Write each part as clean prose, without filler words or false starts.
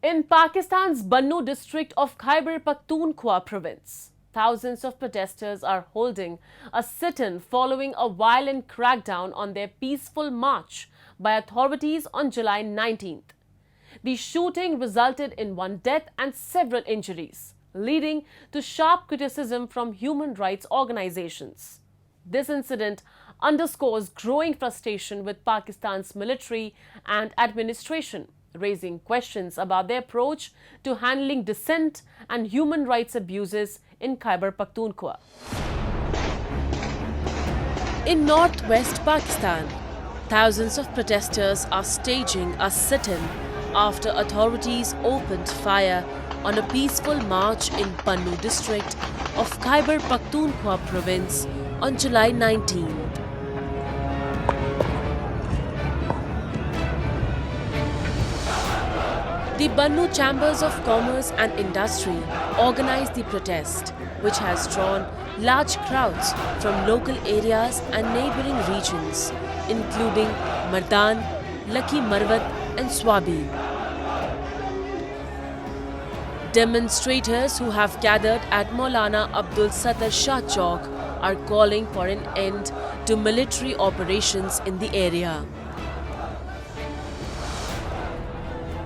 In Pakistan's Bannu district of Khyber Pakhtunkhwa province, thousands of protesters are holding a sit-in following a violent crackdown on their peaceful march by authorities on July 19th. The shooting resulted in one death and several injuries, leading to sharp criticism from human rights organizations. This incident underscores growing frustration with Pakistan's military and administration, raising questions about their approach to handling dissent and human rights abuses in Khyber Pakhtunkhwa. In northwest Pakistan, thousands of protesters are staging a sit-in after authorities opened fire on a peaceful march in Bannu district of Khyber Pakhtunkhwa province on July 19. The Bannu Chambers of Commerce and Industry organized the protest, which has drawn large crowds from local areas and neighboring regions, including Mardan, Lucky Marwat and Swabi. Demonstrators who have gathered at Maulana Abdul Sattar Shah Chowk are calling for an end to military operations in the area.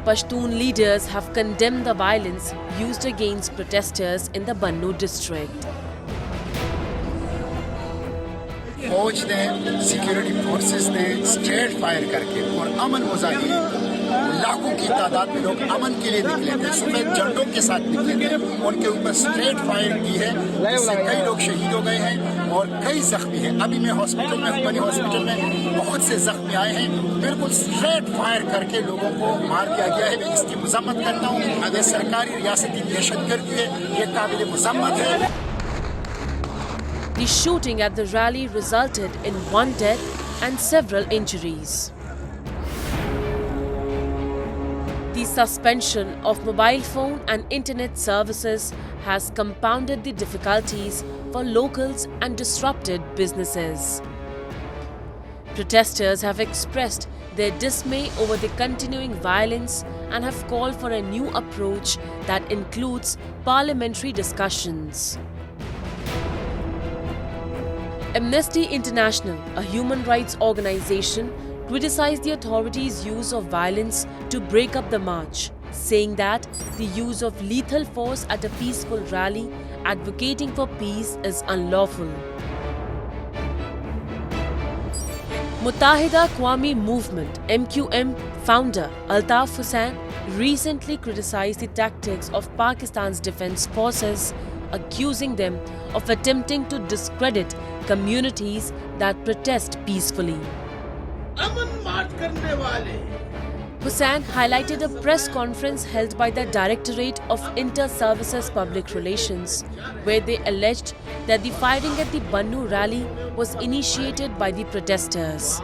Pashtun leaders have condemned the violence used against protesters in the Bannu district. फौज ने security forces ने straight fire करके और अमन मुजाहिदीन लाखों की तादाद में लोग अमन के लिए निकले थे, सफेद झंडों के साथ निकले थे, उनके ऊपर स्ट्रेट फायर की है, इससे कई लोग शहीद हो गए हैं और कई जख्मी हैं। अभी मैं हॉस्पिटल में हूँ, बनी हॉस्पिटल में बहुत से जख्मी आए हैं। बिल्कुल स्ट्रेट फायर करके लोगों को मार दिया गया है। मैं इसकी मजम्मत करता हूँ। अगर सरकारी रियासती दहशतगर्दी है, ये काबिल मजम्मत है। The shooting at the rally resulted in one death and several injuries. The suspension of mobile phone and internet services has compounded the difficulties for locals and disrupted businesses. Protesters have expressed their dismay over the continuing violence and have called for a new approach that includes parliamentary discussions. Amnesty International, a human rights organization, criticized the authorities' use of violence to break up the march, saying that the use of lethal force at a peaceful rally advocating for peace is unlawful. Muttahida Qawmi Movement (MQM) founder Altaf Hussain recently criticized the tactics of Pakistan's defense forces, accusing them of attempting to discredit communities that protest peacefully. Hussain highlighted a press conference held by the Directorate of Inter-Services Public Relations, where they alleged that the firing at the Bannu rally was initiated by the protesters.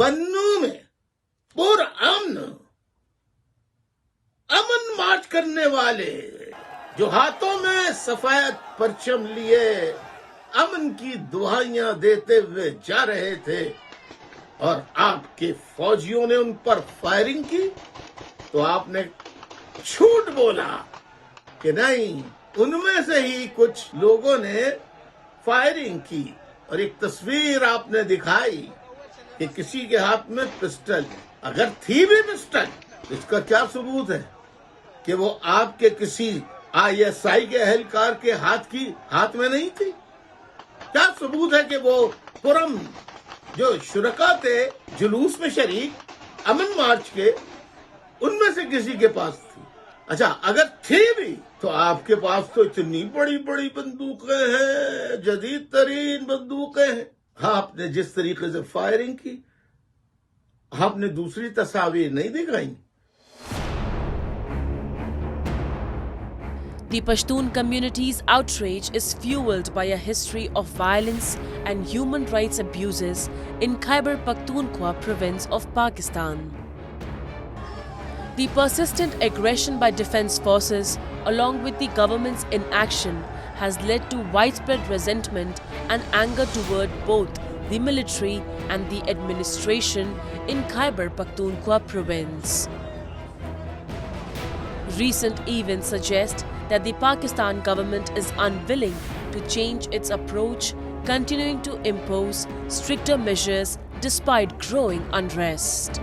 बन्नू में पूरा अमन मार्च करने वाले जो हाथों में सफेद परचम लिए अमन की दुहाइयां देते हुए जा रहे थे और आपके फौजियों ने उन पर फायरिंग की, तो आपने झूठ बोला कि नहीं, उनमें से ही कुछ लोगों ने फायरिंग की और एक तस्वीर आपने दिखाई कि किसी के हाथ में पिस्टल, अगर थी भी पिस्टल, इसका क्या सबूत है कि वो आपके किसी ISI के एहलकार के हाथ में नहीं थी? क्या सबूत है कि वो पुरम जो शुरका थे जुलूस में शरीक अमन मार्च के, उनमें से किसी के पास थी? अच्छा, अगर थी भी तो आपके पास तो इतनी बड़ी बड़ी बंदूकें हैं, जदीद तरीन बंदूकें हैं। आपने जिस तरीके से फायरिंग की, आपने दूसरी तस्वीर नहीं दिखाई। The Pashtun community's outrage is fueled by a history of violence and human rights abuses in Khyber Pakhtunkhwa province of Pakistan. The persistent aggression by defense forces, along with the government's inaction, has led to widespread resentment and anger toward both the military and the administration in Khyber Pakhtunkhwa province. Recent events suggest that the Pakistan government is unwilling to change its approach, continuing to impose stricter measures despite growing unrest.